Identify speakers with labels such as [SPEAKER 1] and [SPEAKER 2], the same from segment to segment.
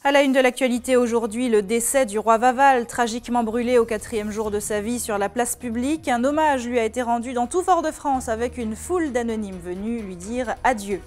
[SPEAKER 1] À la une de l'actualité aujourd'hui, le décès du roi Vaval, tragiquement brûlé au 4e jour de sa vie sur la place publique. Un hommage lui a été rendu dans tout Fort-de-France avec une foule d'anonymes venus lui dire adieu.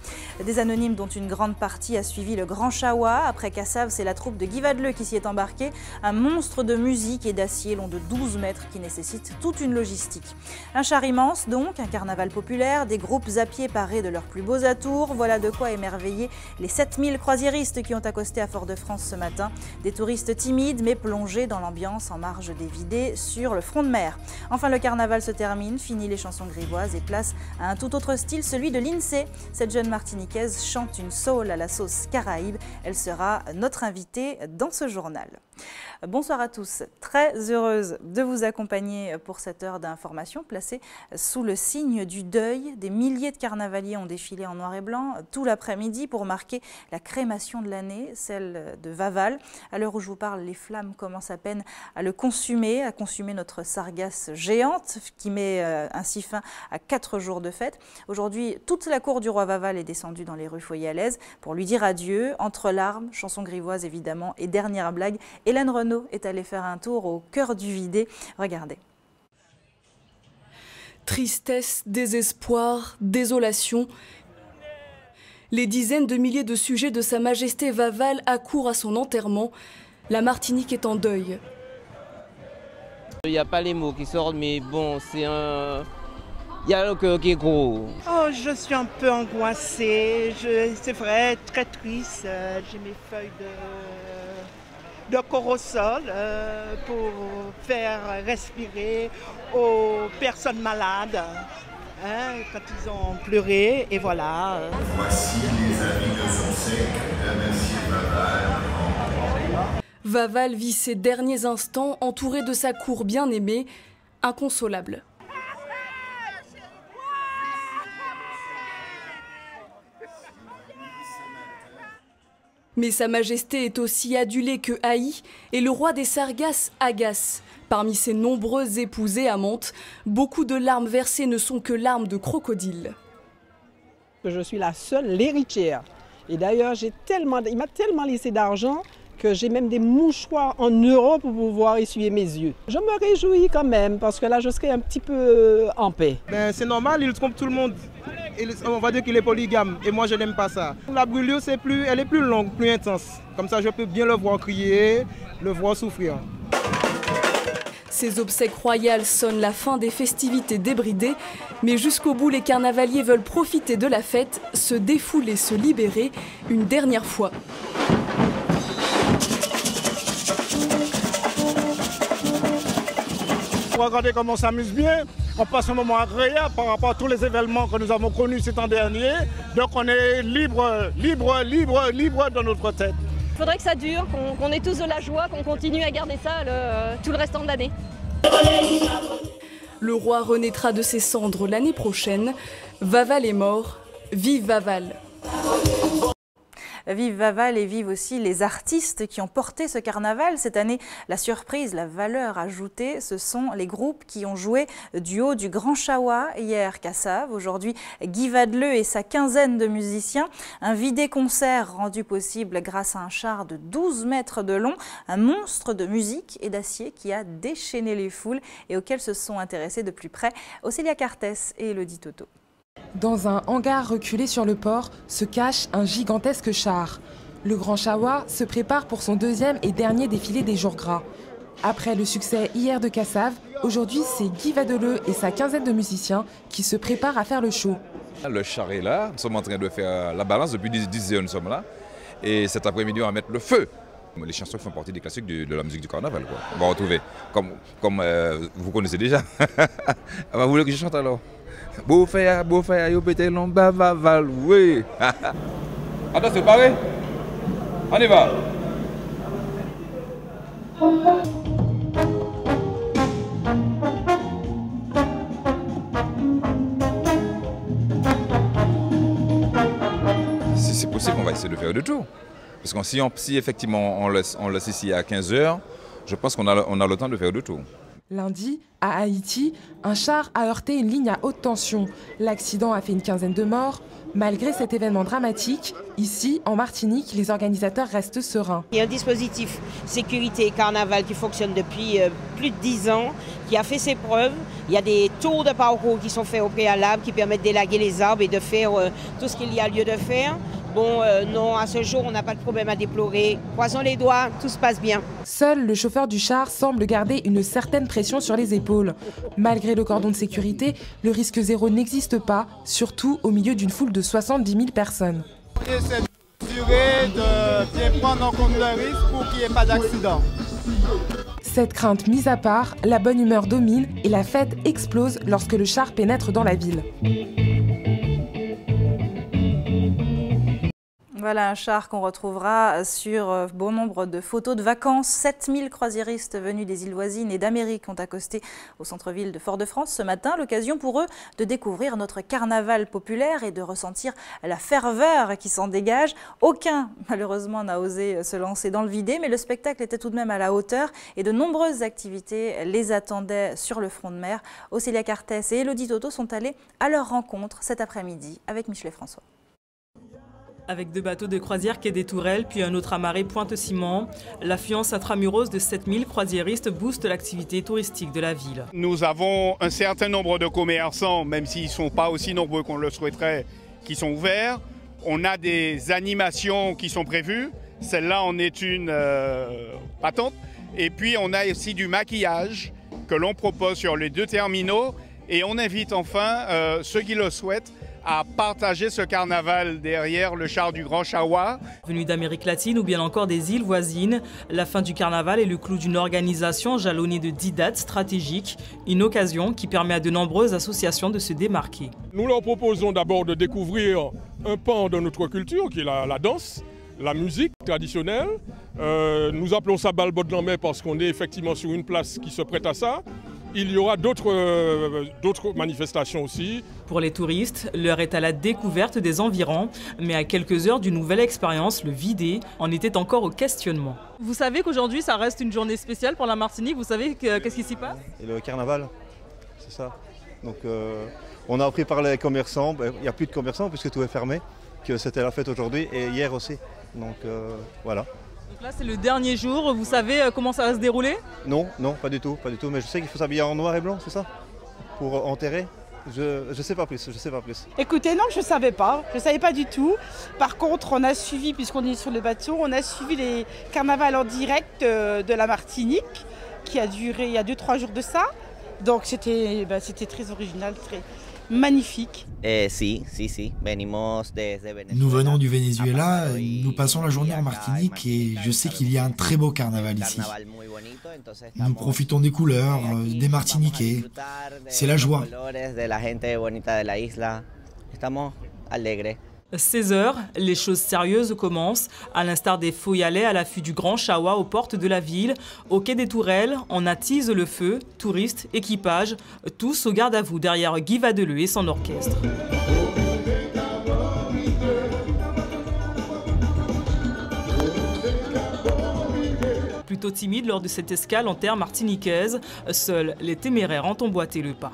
[SPEAKER 1] Des anonymes dont une grande partie a suivi le Grand Chawa. Après Cassav, c'est la troupe de Guy Vadeleu qui s'y est embarquée. Un monstre de musique et d'acier long de 12 mètres qui nécessite toute une logistique. Un char immense donc, un carnaval populaire, des groupes à pied parés de leurs plus beaux atours. Voilà de quoi émerveiller les 7000 croisiéristes qui ont accosté à Fort-de-France ce matin. Des touristes timides mais plongés dans l'ambiance en marge des vidées sur le front de mer. Enfin, le carnaval se termine, fini les chansons grivoises et place à un tout autre style, celui de l'INSEE. Cette jeune martiniquaise chante une soul à la sauce caraïbe. Elle sera notre invitée dans ce journal. Bonsoir à tous, très heureuse de vous accompagner pour cette heure d'information placée sous le signe du deuil. Des milliers de carnavaliers ont défilé en noir et blanc tout l'après-midi pour marquer la crémation de l'année, celle de Vaval. À l'heure où je vous parle, les flammes commencent à peine à consumer notre sargasse géante qui met ainsi fin à 4 jours de fête. Aujourd'hui, toute la cour du roi Vaval est descendue dans les rues Foyalaises pour lui dire adieu. Entre larmes, chansons grivoises évidemment et dernière blague, Hélène Renaud est allée faire un tour au cœur du Vidé. Regardez.
[SPEAKER 2] Tristesse, désespoir, désolation. Les dizaines de milliers de sujets de Sa Majesté Vaval accourent à son enterrement. La Martinique est en deuil.
[SPEAKER 3] Il n'y a pas les mots qui sortent, mais bon, c'est un... Il y a le cœur qui est gros.
[SPEAKER 4] Oh, je suis un peu angoissée. C'est vrai, très triste. J'ai mes feuilles de corosol pour faire respirer aux personnes malades quand ils ont pleuré. Et voilà.
[SPEAKER 5] Voici les avis de obsèques de M. Vaval.
[SPEAKER 2] Vaval vit ses derniers instants entouré de sa cour bien-aimée, inconsolable. Mais Sa Majesté est aussi adulée que haïe et le roi des Sargasses agace. Parmi ses nombreuses épouses et amantes, beaucoup de larmes versées ne sont que larmes de crocodile.
[SPEAKER 6] Je suis la seule l'héritière. Et d'ailleurs, il m'a tellement laissé d'argent que j'ai même des mouchoirs en euros pour pouvoir essuyer mes yeux. Je me réjouis quand même parce que là, je serai un petit peu en paix.
[SPEAKER 7] Ben, c'est normal, il trompe tout le monde. On va dire qu'il est polygame et moi je n'aime pas ça. La brûlure, elle est plus longue, plus intense. Comme ça, je peux bien le voir crier, le voir souffrir.
[SPEAKER 2] Ces obsèques royales sonnent la fin des festivités débridées, mais jusqu'au bout, les carnavaliers veulent profiter de la fête, se défouler, se libérer une dernière fois.
[SPEAKER 8] Regardez comment on s'amuse bien, on passe un moment agréable par rapport à tous les événements que nous avons connus ces temps derniers. Donc on est libre dans notre tête.
[SPEAKER 9] Il faudrait que ça dure, qu'on ait tous de la joie, qu'on continue à garder ça tout le restant de l'année.
[SPEAKER 2] Le roi renaîtra de ses cendres l'année prochaine. Vaval est mort, vive Vaval!
[SPEAKER 1] Vive Vaval et vive aussi les artistes qui ont porté ce carnaval. Cette année, la surprise, la valeur ajoutée, ce sont les groupes qui ont joué du haut du Grand Chawa. Hier, Cassav, aujourd'hui Guy Vadeleu et sa quinzaine de musiciens. Un vidé-concert rendu possible grâce à un char de 12 mètres de long, un monstre de musique et d'acier qui a déchaîné les foules et auquel se sont intéressés de plus près Océlia Cartès et Elodie Toto.
[SPEAKER 10] Dans un hangar reculé sur le port se cache un gigantesque char. Le Grand Chawa se prépare pour son deuxième et dernier défilé des jours gras. Après le succès hier de Cassav, aujourd'hui c'est Guy Vadeleu et sa quinzaine de musiciens qui se préparent à faire le show.
[SPEAKER 11] Le char est là, nous sommes en train de faire la balance, depuis 10 heures nous sommes là. Et cet après-midi on va mettre le feu. Les chansons font partie des classiques de la musique du carnaval, quoi. On va retrouver, comme vous connaissez déjà. Vous voulez que je chante alors? Beau frère, yo pété l'on Vaval, oui. Attends, c'est pareil. On y va. Si c'est possible, on va essayer de faire de tout. Parce que si effectivement on laisse ici à 15 h, je pense qu'on a le temps de faire de tout.
[SPEAKER 10] Lundi, à Haïti, un char a heurté une ligne à haute tension. L'accident a fait une quinzaine de morts. Malgré cet événement dramatique, ici, en Martinique, les organisateurs restent sereins.
[SPEAKER 12] Il y a un dispositif sécurité carnaval qui fonctionne depuis plus de 10 ans, qui a fait ses preuves. Il y a des tours de parcours qui sont faits au préalable, qui permettent d'élaguer les arbres et de faire tout ce qu'il y a lieu de faire. Bon, non, à ce jour, on n'a pas de problème à déplorer. Croisons les doigts, tout se passe bien.
[SPEAKER 10] Seul le chauffeur du char semble garder une certaine pression sur les épaules. Malgré le cordon de sécurité, le risque zéro n'existe pas, surtout au milieu d'une foule de 70 000 personnes.
[SPEAKER 13] On essaie de bien prendre en compte le risque pour qu'il n'y ait pas d'accident.
[SPEAKER 10] Cette crainte mise à part, la bonne humeur domine et la fête explose lorsque le char pénètre dans la ville.
[SPEAKER 1] Voilà un char qu'on retrouvera sur bon nombre de photos de vacances. 7000 croisiéristes venus des îles voisines et d'Amérique ont accosté au centre-ville de Fort-de-France ce matin. L'occasion pour eux de découvrir notre carnaval populaire et de ressentir la ferveur qui s'en dégage. Aucun, malheureusement, n'a osé se lancer dans le vidé, mais le spectacle était tout de même à la hauteur et de nombreuses activités les attendaient sur le front de mer. Océlia Cartès et Élodie Toto sont allés à leur rencontre cet après-midi avec Michelet François.
[SPEAKER 14] Avec 2 bateaux de croisière quai des Tourelles, puis un autre amarré Pointe-Simon, l'affluence intramuros de 7000 croisiéristes booste l'activité touristique de la ville.
[SPEAKER 15] Nous avons un certain nombre de commerçants, même s'ils ne sont pas aussi nombreux qu'on le souhaiterait, qui sont ouverts. On a des animations qui sont prévues. Celle-là en est une patente. Et puis on a aussi du maquillage que l'on propose sur les 2 terminaux. Et on invite enfin ceux qui le souhaitent à partager ce carnaval derrière le char du Grand Chawa.
[SPEAKER 14] Venus d'Amérique latine ou bien encore des îles voisines, la fin du carnaval est le clou d'une organisation jalonnée de 10 dates stratégiques, une occasion qui permet à de nombreuses associations de se démarquer.
[SPEAKER 16] Nous leur proposons d'abord de découvrir un pan de notre culture qui est la danse, la musique traditionnelle. Nous appelons ça Balbot de l'Ambert parce qu'on est effectivement sur une place qui se prête à ça. Il y aura d'autres manifestations aussi.
[SPEAKER 14] Pour les touristes, l'heure est à la découverte des environs, mais à quelques heures d'une nouvelle expérience, le vidé en était encore au questionnement.
[SPEAKER 17] Vous savez qu'aujourd'hui, ça reste une journée spéciale pour la Martinique. Vous savez qu'est-ce qui s'y passe?
[SPEAKER 18] Et le carnaval, c'est ça. Donc on a appris par les commerçants, il n'y a plus de commerçants puisque tout est fermé, que c'était la fête aujourd'hui et hier aussi. Donc voilà.
[SPEAKER 17] Donc là, c'est le dernier jour. Vous savez comment ça va se dérouler?
[SPEAKER 18] Non, pas du tout. Mais je sais qu'il faut s'habiller en noir et blanc, c'est ça? Pour enterrer? Je sais pas plus.
[SPEAKER 19] Écoutez, non, je savais pas du tout. Par contre, on a suivi, puisqu'on est sur le bateau, on a suivi les carnavals en direct de la Martinique, qui a duré il y a 2-3 jours de ça. Donc c'était très original, très magnifique.
[SPEAKER 20] Nous venons du Venezuela, nous passons la journée en Martinique et je sais qu'il y a un très beau carnaval ici. Nous profitons des couleurs, des Martiniquais. C'est la joie.
[SPEAKER 14] 16h, les choses sérieuses commencent, à l'instar des Foyalais à l'affût du Grand Chawa aux portes de la ville. Au quai des Tourelles, on attise le feu, touristes, équipage, tous au garde à vous derrière Guy Vadeleu et son orchestre. Plutôt timide lors de cette escale en terre martiniquaise, seuls les téméraires ont emboîté le pas.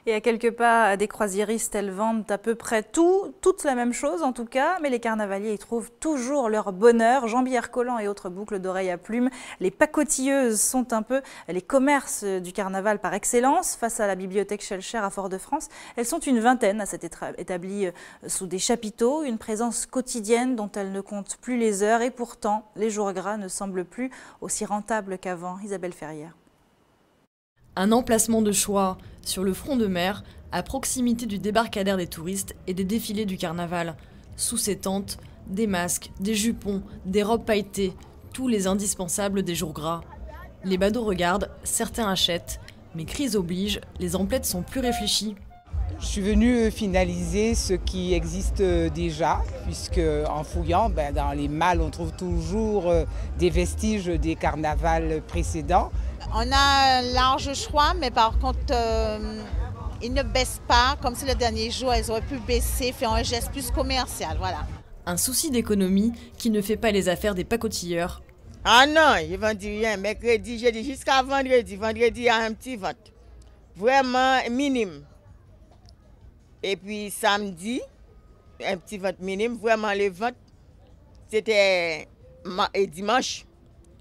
[SPEAKER 1] Et à quelques pas des croisiéristes, elles vendent à peu près toutes la même chose en tout cas, mais les carnavaliers y trouvent toujours leur bonheur. Jean-Pierre Collant et autres boucles d'oreilles à plumes, les pacotilleuses sont un peu les commerces du carnaval par excellence. Face à la bibliothèque Schellcher à Fort-de-France, elles sont une vingtaine à s'être établies sous des chapiteaux, une présence quotidienne dont elles ne comptent plus les heures et pourtant les jours gras ne semblent plus aussi rentables qu'avant. Isabelle Ferrière.
[SPEAKER 21] Un emplacement de choix sur le front de mer, à proximité du débarcadère des touristes et des défilés du carnaval. Sous ces tentes, des masques, des jupons, des robes pailletées, tous les indispensables des jours gras. Les badauds regardent, certains achètent, mais crise oblige, les emplettes sont plus réfléchies.
[SPEAKER 22] Je suis venue finaliser ce qui existe déjà, puisque en fouillant, dans les malles, on trouve toujours des vestiges des carnavals précédents.
[SPEAKER 23] On a un large choix, mais par contre, ils ne baissent pas, comme c'est le dernier jour, ils auraient pu baisser, faire un geste plus commercial, voilà.
[SPEAKER 21] Un souci d'économie qui ne fait pas les affaires des pacotilleurs.
[SPEAKER 3] Ah non, je ne vends rien. Mercredi, jeudi, jusqu'à vendredi. Vendredi, il y a un petit vente. Vraiment minime. Et puis samedi, un petit vente minime. Vraiment, les ventes, c'était dimanche.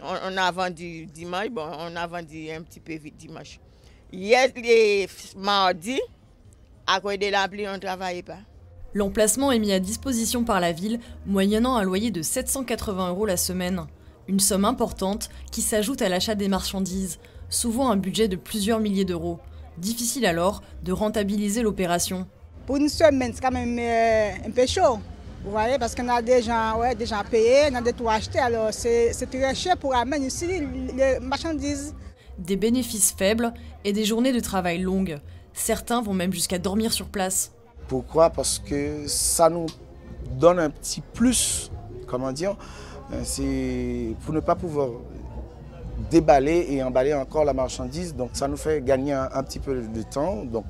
[SPEAKER 3] On a vendu dimanche. Bon, on a vendu un petit peu vite dimanche. Hier, les mardi, à cause de la pluie, on ne travaillait pas.
[SPEAKER 21] L'emplacement est mis à disposition par la ville, moyennant un loyer de 780 € la semaine. Une somme importante qui s'ajoute à l'achat des marchandises, souvent un budget de plusieurs milliers d'euros. Difficile alors de rentabiliser l'opération.
[SPEAKER 4] Pour une semaine, c'est quand même un peu chaud, vous voyez, parce qu'on a des gens payés, on a des tout achetés, alors c'est très cher pour amener ici les marchandises.
[SPEAKER 21] Des bénéfices faibles et des journées de travail longues. Certains vont même jusqu'à dormir sur place.
[SPEAKER 5] Pourquoi? Parce que ça nous donne un petit plus, comment dire, c'est pour ne pas pouvoir déballer et emballer encore la marchandise, donc ça nous fait gagner un petit peu de temps, donc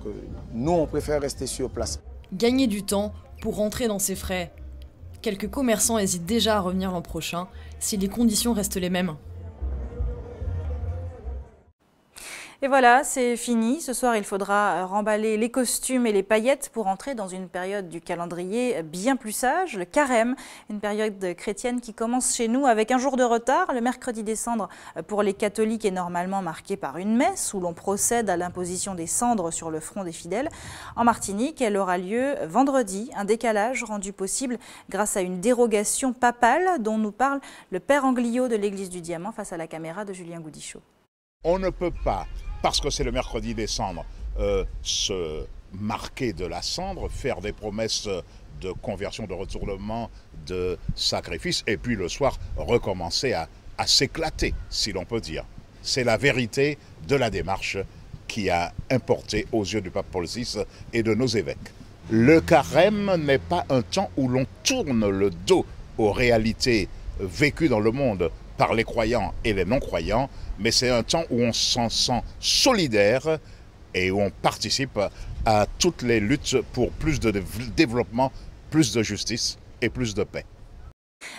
[SPEAKER 5] nous on préfère rester sur place.
[SPEAKER 21] Gagner du temps pour rentrer dans ses frais. Quelques commerçants hésitent déjà à revenir l'an prochain si les conditions restent les mêmes.
[SPEAKER 1] Et voilà, c'est fini. Ce soir, il faudra remballer les costumes et les paillettes pour entrer dans une période du calendrier bien plus sage, le carême, une période chrétienne qui commence chez nous avec un jour de retard. Le mercredi des cendres pour les catholiques est normalement marqué par une messe où l'on procède à l'imposition des cendres sur le front des fidèles. En Martinique, elle aura lieu vendredi, un décalage rendu possible grâce à une dérogation papale dont nous parle le père Angliot de l'église du Diamant face à la caméra de Julien Goudichaud.
[SPEAKER 24] On ne peut pas, parce que c'est le mercredi des cendres, se marquer de la cendre, faire des promesses de conversion, de retournement, de sacrifice, et puis le soir recommencer à s'éclater, si l'on peut dire. C'est la vérité de la démarche qui a importé aux yeux du pape Paul VI et de nos évêques. Le carême n'est pas un temps où l'on tourne le dos aux réalités vécues dans le monde par les croyants et les non-croyants, mais c'est un temps où on s'en sent solidaire et où on participe à toutes les luttes pour plus de développement, plus de justice et plus de paix.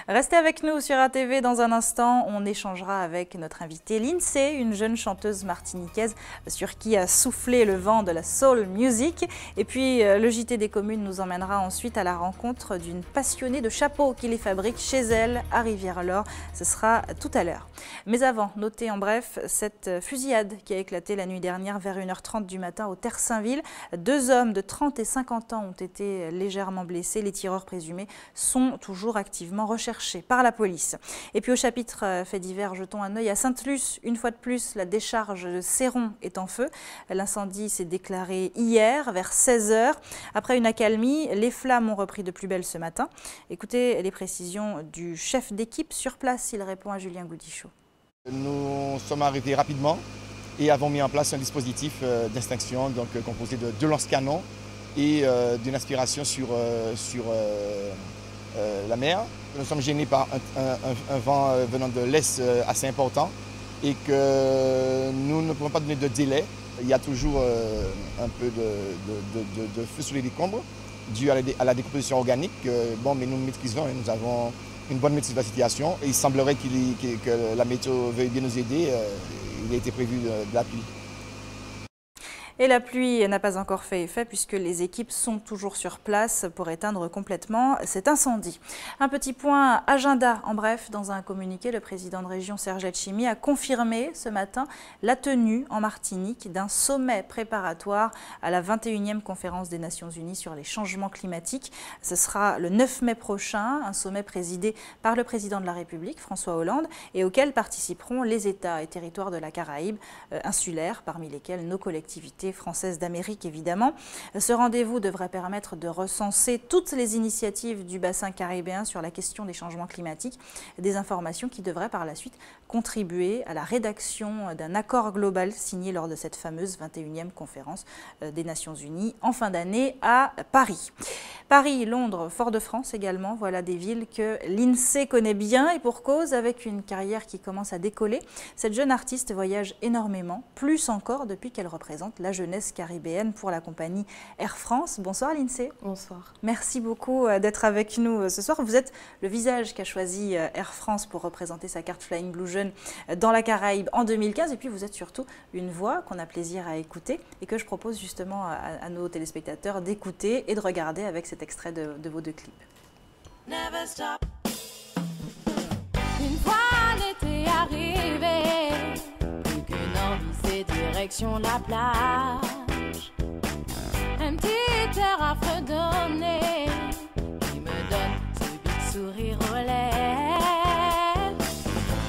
[SPEAKER 1] Restez avec nous sur ATV. Dans un instant, on échangera avec notre invitée Lindsay, une jeune chanteuse martiniquaise sur qui a soufflé le vent de la soul music. Et puis, le JT des communes nous emmènera ensuite à la rencontre d'une passionnée de chapeaux qui les fabrique chez elle à Rivière-l'Or. Ce sera tout à l'heure. Mais avant, notez en bref cette fusillade qui a éclaté la nuit dernière vers 1h30 du matin au Terre-Saint-Ville. 2 hommes de 30 et 50 ans ont été légèrement blessés. Les tireurs présumés sont toujours activement recherchés par la police. Et puis au chapitre fait divers, jetons un œil à Sainte-Luce. Une fois de plus, la décharge de Céron est en feu. L'incendie s'est déclaré hier vers 16h. Après une accalmie, les flammes ont repris de plus belle ce matin. Écoutez les précisions du chef d'équipe sur place. Il répond à Julien Goudichaud.
[SPEAKER 25] Nous sommes arrivés rapidement et avons mis en place un dispositif d'extinction composé de 2 lance-canons et d'une aspiration sur la mer. Nous sommes gênés par un vent venant de l'est assez important et que nous ne pouvons pas donner de délai. Il y a toujours un peu de feu sur les décombres dû à la décomposition organique. Bon, mais nous maîtrisons et nous avons une bonne maîtrise de la situation. Et il semblerait que la météo veuille bien nous aider. Il a été prévu de la pluie.
[SPEAKER 1] Et la pluie n'a pas encore fait effet puisque les équipes sont toujours sur place pour éteindre complètement cet incendie. Un petit point agenda en bref. Dans un communiqué, le président de région Serge Letchimy a confirmé ce matin la tenue en Martinique d'un sommet préparatoire à la 21e conférence des Nations Unies sur les changements climatiques. Ce sera le 9 mai prochain, un sommet présidé par le président de la République, François Hollande, et auquel participeront les États et territoires de la Caraïbe insulaire, parmi lesquels nos collectivités française d'Amérique évidemment. Ce rendez-vous devrait permettre de recenser toutes les initiatives du bassin caribéen sur la question des changements climatiques, des informations qui devraient par la suite contribuer à la rédaction d'un accord global signé lors de cette fameuse 21e conférence des Nations Unies en fin d'année à Paris. Paris, Londres, Fort-de-France également, voilà des villes que l'INSEE connaît bien et pour cause, avec une carrière qui commence à décoller. Cette jeune artiste voyage énormément, plus encore depuis qu'elle représente la jeunesse caribéenne pour la compagnie Air France. Bonsoir Lindsay.
[SPEAKER 2] Bonsoir.
[SPEAKER 1] Merci beaucoup d'être avec nous ce soir. Vous êtes le visage qu'a choisi Air France pour représenter sa carte Flying Blue Jeune dans la Caraïbe en 2015. Et puis vous êtes surtout une voix qu'on a plaisir à écouter et que je propose justement à nos téléspectateurs d'écouter et de regarder avec cet extrait de vos 2 clips.
[SPEAKER 6] Never stop. Une fois l'été arrivé, plus qu'une envie, c'est direction la plage. Un petit air à fredonner qui me donne ce big sourire aux lèvres.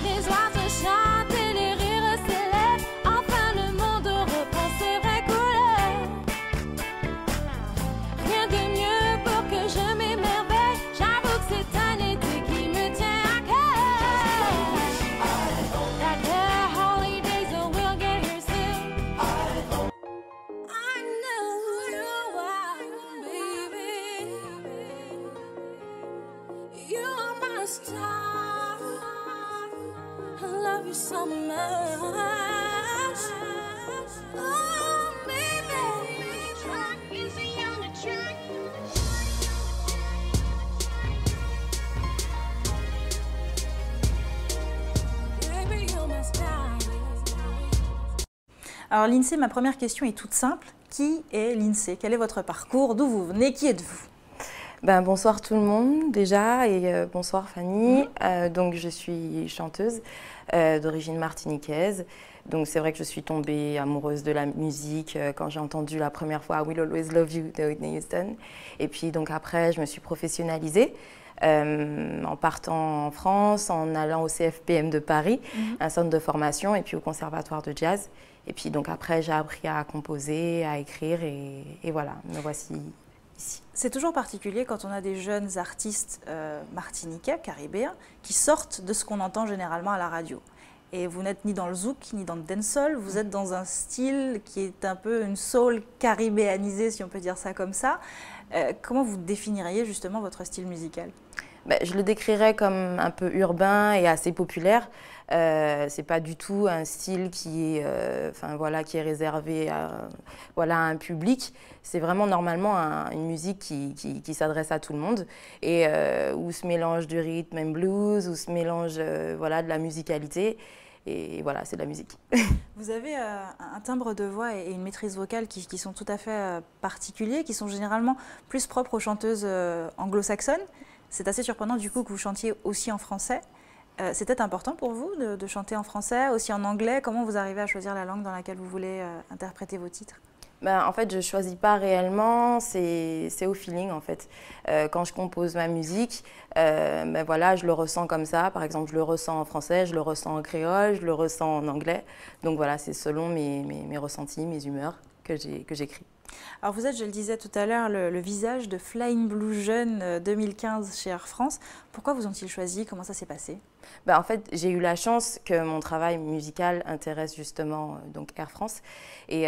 [SPEAKER 6] Les oiseaux chantent et les rires s'élèvent, enfin le monde reprend ses vraies couleurs. Rien de mieux pour que je m'émerveille, j'avoue que c'est un été qui me tient à cœur. That the holidays will get here soon. I know who you are, baby. You are my star. I love you so much. Oh, baby. Easy on the track. Baby, you're my star.
[SPEAKER 1] Alors Lindsay, ma première question est toute simple. Qui est Lindsay? Quel est votre parcours? D'où vous venez? Qui êtes-vous?
[SPEAKER 2] Bonsoir tout le monde déjà et bonsoir Fanny. Donc je suis chanteuse d'origine martiniquaise. Donc c'est vrai que je suis tombée amoureuse de la musique quand j'ai entendu la première fois I Will Always Love You de Whitney Houston. Et puis donc après je me suis professionnalisée en partant en France, en allant au CFPM de Paris, un centre de formation, et puis au conservatoire de jazz. Et puis donc après j'ai appris à composer, à écrire et voilà, me voici ici.
[SPEAKER 1] C'est toujours particulier quand on a des jeunes artistes martiniquais, caribéens, qui sortent de ce qu'on entend généralement à la radio. Et vous n'êtes ni dans le zouk, ni dans le dancehall, vous êtes dans un style qui est un peu une soul caribéanisée, si on peut dire ça comme ça. Comment vous définiriez justement votre style musical?
[SPEAKER 2] Je le décrirais comme un peu urbain et assez populaire. C'est pas du tout un style qui est, qui est réservé à un public. C'est vraiment normalement une musique qui s'adresse à tout le monde et où se mélange du rythme and blues, où se mélange de la musicalité. Et voilà, c'est de la musique.
[SPEAKER 1] Vous avez un timbre de voix et une maîtrise vocale qui sont tout à fait particuliers, qui sont généralement plus propres aux chanteuses anglo-saxonnes. C'est assez surprenant du coup que vous chantiez aussi en français. C'était important pour vous de chanter en français, aussi en anglais? Comment vous arrivez à choisir la langue dans laquelle vous voulez interpréter vos titres?
[SPEAKER 2] En fait, je ne choisis pas réellement, c'est au feeling en fait. Quand je compose ma musique, je le ressens comme ça. Par exemple, je le ressens en français, je le ressens en créole, je le ressens en anglais. Donc voilà, c'est selon mes ressentis, mes humeurs que j'écris.
[SPEAKER 1] Alors vous êtes, je le disais tout à l'heure, le visage de Flying Blue Jeune 2015 chez Air France. Pourquoi vous ont-ils choisi? Comment ça s'est passé?
[SPEAKER 2] En fait, j'ai eu la chance que mon travail musical intéresse justement donc Air France. Et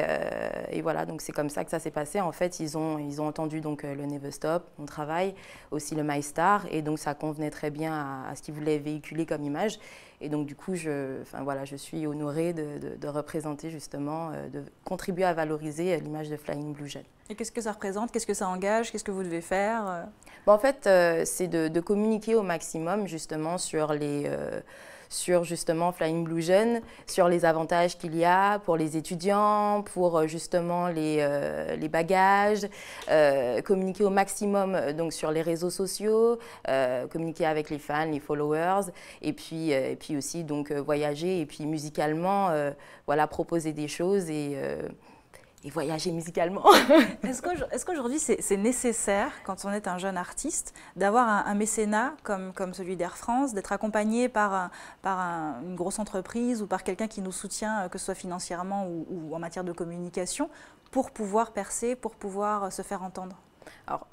[SPEAKER 2] voilà, donc c'est comme ça que ça s'est passé. En fait, ils ont entendu donc le Never Stop, mon travail, aussi le My Star. Et donc ça convenait très bien à ce qu'ils voulaient véhiculer comme image. Et donc du coup, je suis honorée de représenter justement, de contribuer à valoriser l'image de Flying Blue Jeune.
[SPEAKER 1] Et qu'est-ce que ça représente? Qu'est-ce que ça engage? Qu'est-ce que vous devez faire?
[SPEAKER 2] En fait, c'est de communiquer au maximum justement sur justement Flying Blue Jeune, sur les avantages qu'il y a pour les étudiants, pour justement les bagages, communiquer au maximum donc sur les réseaux sociaux, communiquer avec les fans, les followers, et puis aussi donc voyager et puis musicalement proposer des choses et voyager musicalement.
[SPEAKER 1] Est-ce qu'aujourd'hui, c'est nécessaire, quand on est un jeune artiste, d'avoir un mécénat comme celui d'Air France, d'être accompagné par une grosse entreprise ou par quelqu'un qui nous soutient, que ce soit financièrement ou en matière de communication, pour pouvoir percer, pour pouvoir se faire entendre?
[SPEAKER 2] Alors,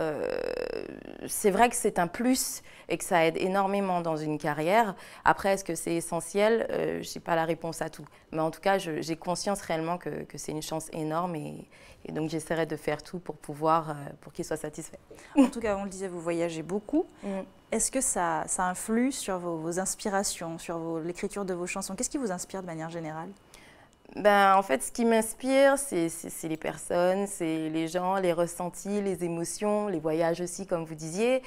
[SPEAKER 2] c'est vrai que c'est un plus et que ça aide énormément dans une carrière. Après, est-ce que c'est essentiel? Je n'ai pas la réponse à tout. Mais en tout cas, j'ai conscience réellement que c'est une chance énorme et donc j'essaierai de faire tout pour qu'ils soient satisfaits.
[SPEAKER 1] En tout cas, on le disait, vous voyagez beaucoup. Est-ce que ça influe sur vos inspirations, sur l'écriture de vos chansons? Qu'est-ce qui vous inspire de manière générale?
[SPEAKER 2] En fait, ce qui m'inspire, c'est les personnes, c'est les gens, les ressentis, les émotions, les voyages aussi, comme vous disiez.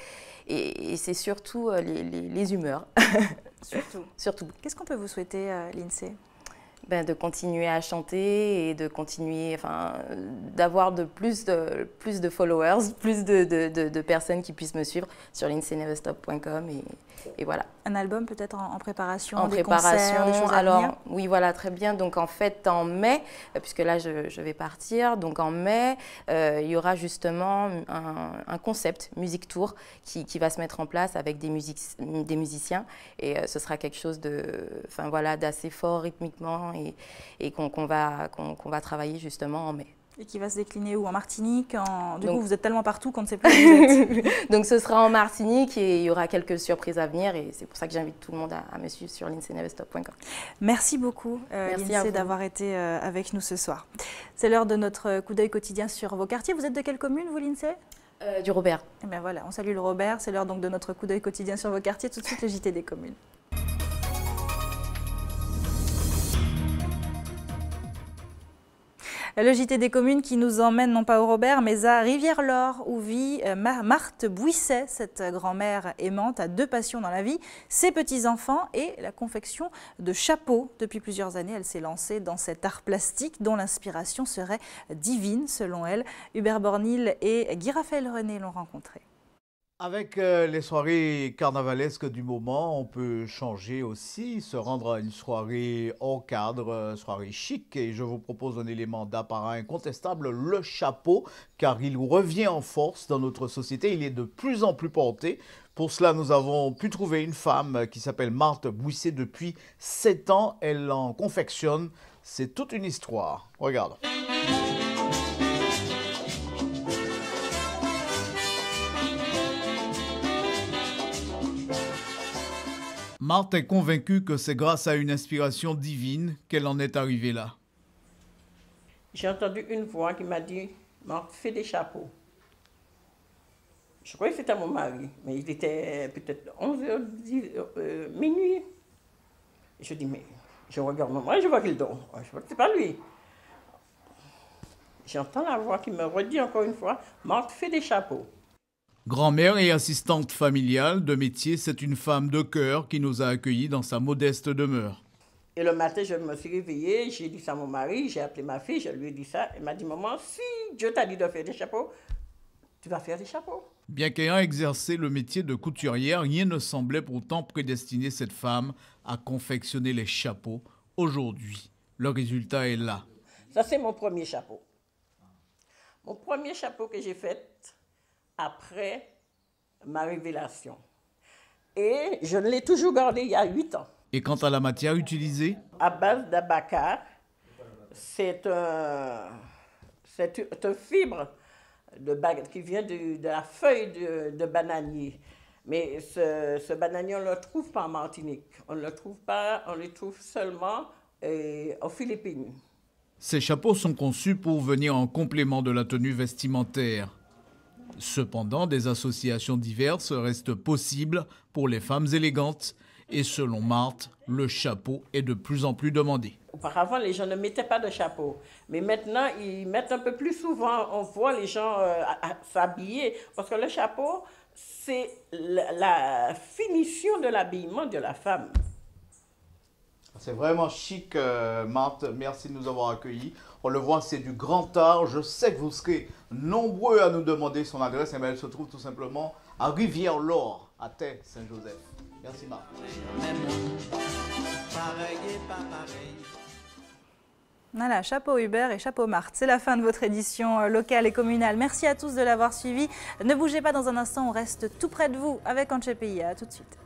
[SPEAKER 2] Et c'est surtout les humeurs. Surtout.
[SPEAKER 1] Qu'est-ce qu'on peut vous souhaiter, Lindsay?
[SPEAKER 2] De continuer à chanter et de continuer, d'avoir plus de followers, plus de personnes qui puissent me suivre sur lindsayneverstop.com et voilà.
[SPEAKER 1] Un album peut-être en préparation,
[SPEAKER 2] des concerts, des choses à venir? Oui, voilà, très bien. Donc en fait, en mai, puisque là je vais partir, donc en mai, il y aura justement un concept Music Tour qui va se mettre en place avec des musiciens et ce sera quelque chose d'assez fort rythmiquement et qu'on va travailler justement en mai.
[SPEAKER 1] Et qui va se décliner où? En Martinique? Du coup, vous êtes tellement partout qu'on ne sait plus où vous êtes.
[SPEAKER 2] Donc, ce sera en Martinique et il y aura quelques surprises à venir. Et c'est pour ça que j'invite tout le monde à me suivre sur lindsayneverstop.com.
[SPEAKER 1] Merci beaucoup, Lindsay, d'avoir été avec nous ce soir. C'est l'heure de notre coup d'œil quotidien sur vos quartiers. Vous êtes de quelle commune, vous, Lindsay?
[SPEAKER 2] Du Robert.
[SPEAKER 1] Eh bien voilà, on salue le Robert. C'est l'heure donc de notre coup d'œil quotidien sur vos quartiers. Tout de suite, le JT des communes. Le JT des communes qui nous emmène non pas au Robert, mais à Rivière-Laure, où vit Marthe Bouisset. Cette grand-mère aimante a deux passions dans la vie, ses petits-enfants et la confection de chapeaux. Depuis plusieurs années, elle s'est lancée dans cet art plastique dont l'inspiration serait divine, selon elle. Hubert Bornil et Guy Raphaël René l'ont rencontré.
[SPEAKER 7] Avec les soirées carnavalesques du moment, on peut changer aussi, se rendre à une soirée hors cadre, soirée chic. Et je vous propose un élément d'apparat incontestable, le chapeau, car il revient en force dans notre société. Il est de plus en plus porté. Pour cela, nous avons pu trouver une femme qui s'appelle Marthe Bouisset. Depuis 7 ans, elle en confectionne. C'est toute une histoire. Regarde. Marthe est convaincue que c'est grâce à une inspiration divine qu'elle en est arrivée là.
[SPEAKER 8] J'ai entendu une voix qui m'a dit « Marthe, fais des chapeaux ». Je croyais que c'était mon mari, mais il était peut-être 11h, minuit. Je dis « Mais je regarde mon mari, je vois qu'il dort. Je vois que c'est pas lui ». J'entends la voix qui me redit encore une fois « Marthe, fais des chapeaux ».
[SPEAKER 7] Grand-mère et assistante familiale de métier, c'est une femme de cœur qui nous a accueillis dans sa modeste demeure.
[SPEAKER 8] Et le matin, je me suis réveillée, j'ai dit ça à mon mari, j'ai appelé ma fille, je lui ai dit ça. Elle m'a dit, maman, si Dieu t'a dit de faire des chapeaux, tu vas faire des chapeaux.
[SPEAKER 7] Bien qu'ayant exercé le métier de couturière, rien ne semblait pourtant prédestiner cette femme à confectionner les chapeaux. Aujourd'hui, le résultat est là.
[SPEAKER 8] Ça, c'est mon premier chapeau. Mon premier chapeau que j'ai fait après ma révélation. Et je l'ai toujours gardé il y a 8 ans.
[SPEAKER 7] Et quant à la matière utilisée?
[SPEAKER 8] À base d'abacar, c'est un fibre qui vient de la feuille de bananier. Mais ce bananier, on ne le trouve pas en Martinique. On ne le trouve pas, on le trouve seulement aux Philippines.
[SPEAKER 7] Ces chapeaux sont conçus pour venir en complément de la tenue vestimentaire. Cependant, des associations diverses restent possibles pour les femmes élégantes. Et selon Marthe, le chapeau est de plus en plus demandé.
[SPEAKER 8] Auparavant, les gens ne mettaient pas de chapeau. Mais maintenant, ils mettent un peu plus souvent. On voit les gens s'habiller. Parce que le chapeau, c'est la finition de l'habillement de la femme.
[SPEAKER 7] C'est vraiment chic, Marthe. Merci de nous avoir accueillis. On le voit, c'est du grand art. Je sais que vous serez nombreux à nous demander son adresse. Et bien, elle se trouve tout simplement à Rivière-Laure, à Tay-Saint-Joseph. Merci, Marthe.
[SPEAKER 1] Voilà, chapeau Hubert et chapeau Marthe. C'est la fin de votre édition locale et communale. Merci à tous de l'avoir suivi. Ne bougez pas, dans un instant, on reste tout près de vous avec Anche Pays. À tout de suite.